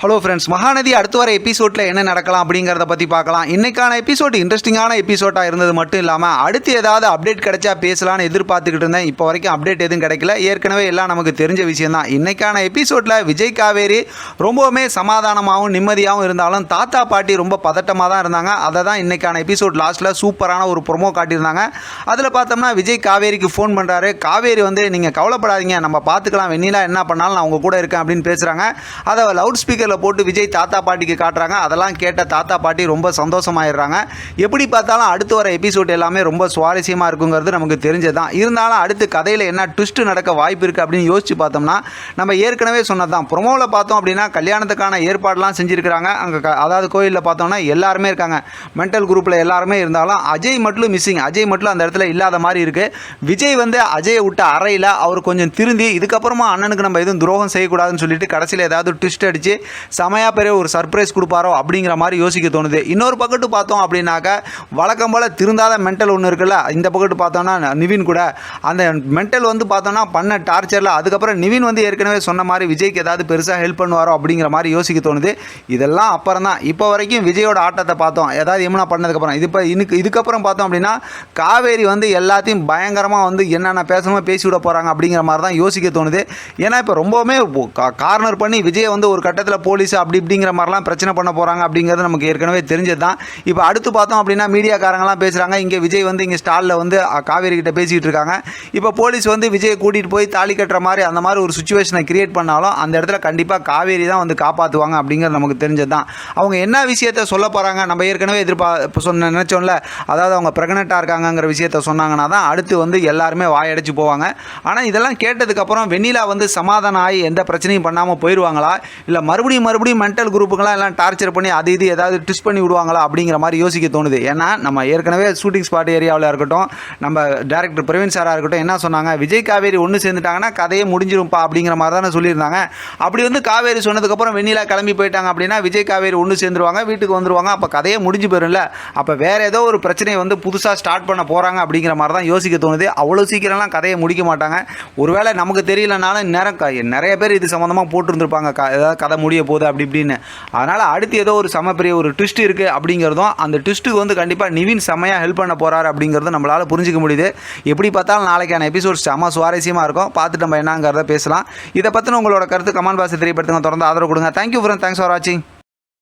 Hello friends, Mahanadi அடுத்து வர எபிசோடில் என்ன நடக்கலாம் அப்படிங்கிறத பற்றி பார்க்கலாம். இன்றைக்கான எபிசோட் இன்ட்ரெஸ்டிங்கான எபிசோடாக இருந்தது மட்டும் இல்லாமல் அடுத்து ஏதாவது அப்டேட் கிடைச்சா பேசலான்னு எதிர்பார்த்துக்கிட்டு இருந்தேன். இப்போ வரைக்கும் அப்டேட் எதுவும் கிடைக்கல. ஏற்கனவே எல்லாம் நமக்கு தெரிஞ்ச விஷயம் தான். இன்றைக்கான எபிசோடில் விஜய் காவேரி ரொம்பவுமே சமாதானமாகவும் நிம்மதியாகவும் இருந்தாலும் தாத்தா பாட்டி ரொம்ப பதட்டமாக தான் இருந்தாங்க. அதை தான் இன்றைக்கான எபிசோட் லாஸ்ட்டில் சூப்பரான ஒரு ப்ரொமோ காட்டியிருந்தாங்க. அதில் பார்த்தோம்னா விஜய் காவேரிக்கு ஃபோன் பண்ணுறாரு. காவேரி வந்து நீங்கள் கவலைப்படாதீங்க, நம்ம பார்த்துக்கலாம், வெண்ணிலா என்ன பண்ணாலும் நான் உங்கள் கூட இருக்கேன் அப்படின்னு பேசுகிறாங்க. அதை லவுட் ஸ்பீக்கர் போட்டு விஜய் தாத்தா பாட்டிக்கு காட்டுறாங்க. அதெல்லாம் கேட்ட தாத்தா பாட்டி ரொம்ப சந்தோஷமாயிடுறாங்க. எப்படி பார்த்தாலும் அடுத்து வர எபிசோட் எல்லாமே ரொம்ப சுவாரஸ்யமாக இருக்குங்கிறது நமக்கு தெரிஞ்சதான். இருந்தாலும் அடுத்து கதையில் என்ன ட்விஸ்ட் நடக்க வாய்ப்பு இருக்குது அப்படின்னு யோசிச்சு பார்த்தோம்னா நம்ம ஏற்கனவே சொன்னதான். ப்ரொமோவில் பார்த்தோம் அப்படின்னா கல்யாணத்துக்கான ஏற்பாடெலாம் செஞ்சுருக்கிறாங்க. அங்கே அதாவது கோயிலில் பார்த்தோம்னா எல்லாருமே இருக்காங்க. மென்டல் குரூப்பில் எல்லாருமே இருந்தாலும் அஜய் மட்டும் மிஸ்ஸிங். அஜய் மட்டும் அந்த இடத்துல இல்லாத மாதிரி இருக்குது. விஜய் வந்து அஜயை விட்ட அறையில் அவர் கொஞ்சம் திருந்தி இதுக்கப்புறமா அண்ணனுக்கு நம்ம எதுவும் துரோகம் செய்யக்கூடாதுன்னு சொல்லிட்டு கடைசியில் ஏதாவது ட்விஸ்ட் அடித்து செமையாக பெரிய ஒரு சர்ப்ரைஸ் கொடுப்பாரோ அப்படிங்கிற மாதிரி யோசிக்க தோணுது. இன்னொரு பக்கத்து பார்த்தோம் அப்படின்னாக்கா வழக்கம் போல் திருந்தாத மென்டல் ஒன்று இருக்குல்ல, இந்த பக்கத்து பார்த்தோம்னா நிவின் கூட அந்த மென்டல் வந்து பார்த்தோன்னா பண்ண டார்ச்சரில் அதுக்கப்புறம் நிவின் வந்து ஏற்கனவே சொன்ன மாதிரி விஜய்க்கு ஏதாவது பெருசாக ஹெல்ப் பண்ணுவாரோ அப்படிங்கிற மாதிரி யோசிக்க தோணுது. இதெல்லாம் அப்புறம் தான். இப்போ வரைக்கும் விஜயோட ஆட்டத்தை பார்த்தோம், ஏதாவது யமுனா பண்ணதுக்கப்புறம். இதுக்கப்புறம் பார்த்தோம் அப்படின்னா காவேரி வந்து எல்லாத்தையும் பயங்கரமாக வந்து என்னென்ன பேசணுமோ பேசி விட போகிறாங்க அப்படிங்கிற மாதிரி தான் யோசிக்க தோணுது. ஏன்னா இப்போ ரொம்பவுமே கார்னர் பண்ணி விஜயை வந்து ஒரு கட்டத்தில் போலீஸ் அப்படி இப்படிங்கிற மாதிரிலாம் பிரச்சனை பண்ண போகிறாங்க அப்படிங்கிறது நமக்கு ஏற்கனவே தெரிஞ்சது தான். இப்போ அடுத்து பார்த்தோம் அப்படின்னா மீடியாக்காரங்களாம் பேசுகிறாங்க. இங்கே விஜய் வந்து இங்கே ஸ்டாலில் வந்து காவேரி கிட்ட பேசிக்கிட்டு இருக்காங்க. இப்போ போலீஸ் வந்து விஜயை கூட்டிகிட்டு போய் தாலி கட்டுற மாதிரி அந்த மாதிரி ஒரு சுச்சுவேஷனை கிரியேட் பண்ணாலும் அந்த இடத்துல கண்டிப்பாக காவேரி தான் வந்து காப்பாற்றுவாங்க அப்படிங்கிறது நமக்கு தெரிஞ்சது தான். அவங்க என்ன விஷயத்த சொல்ல போகிறாங்க நம்ம ஏற்கனவே நினச்சோம்ல, அதாவது அவங்க ப்ரெக்னெண்ட்டாக இருக்காங்கங்கிற விஷயத்த சொன்னாங்கன்னா தான் அடுத்து வந்து எல்லாருமே வாயடைச்சு போவாங்க. ஆனால் இதெல்லாம் கேட்டதுக்கப்புறம் வெண்ணிலா வந்து சமாதானம் ஆகி எந்த பிரச்சனையும் பண்ணாமல் போயிடுவாங்களா, இல்லை மறுபடியும் மென்டல் குரூப்புங்களாம் எல்லாம் டார்ச்சர் பண்ணி அது இது ஏதாவது ட்விஸ்ட் பண்ணி விடுவாங்களா அப்படிங்கிற மாதிரி யோசிக்க தோணுது. ஏன்னா நம்ம ஏற்கனவே ஷூட்டிங் ஸ்பாட் ஏரியாவில் இருக்கட்டும், நம்ம டேரக்டர் பிரவீன் சாராக இருக்கட்டும் என்ன சொன்னாங்க, விஜய் காவேரி ஒன்று சேர்ந்துட்டாங்கன்னா கதையே முடிஞ்சிரும்ப்பா அப்படிங்கிற மாதிரி தானே சொல்லியிருந்தாங்க. அப்படி வந்து காவேரி சொன்னதுக்கப்புறம் வெண்ணிலா கிளம்பி போயிட்டாங்க அப்படின்னா விஜய் காவேரி ஒன்று சேர்ந்துருவாங்க, வீட்டுக்கு வந்துருவாங்க. அப்போ கதையே முடிஞ்சு போயிடும்ல. அப்போ வேறு ஏதோ ஒரு பிரச்சனையை வந்து புதுசாக ஸ்டார்ட் பண்ண போகிறாங்க அப்படிங்கிற மாதிரி தான் யோசிக்க தோணுது. அவ்வளோ சீக்கிரம்லாம் கதையை முடிக்க மாட்டாங்க. ஒருவேளை நமக்கு தெரியலனாலும் நிறைய பேர் இது சம்மந்தமாக போட்டுருந்துருப்பாங்க, ஏதாவது கதை முடிய போகுது அப்படி இப்படின்னு. அதனால் அடுத்து ஏதோ ஒரு பெரிய ஒரு ட்விஸ்ட் இருக்குது அப்படிங்கிறதும், அந்த ட்விஸ்ட்டுக்கு வந்து கண்டிப்பாக நிவின் செம்மையாக ஹெல்ப் பண்ண போகிறாரு அப்படிங்கிறது நம்மளால் புரிஞ்சிக்க முடியுது. எப்படி பார்த்தாலும் நாளைக்கான எபிசோட் செம்ம சுவாரஸ்யமாக இருக்கும். பார்த்துட்டு நம்ம என்னங்கிறத பேசலாம். இதை பற்றின உங்களோட கருத்து கமெண்ட் பாக்ஸில் தெரியப்படுத்துங்க. தொடர்ந்து ஆதரவு கொடுங்க. தேங்க்யூ ஃப்ரெண்ட், தேங்க்ஸ் ஃபார் வாட்சிங்.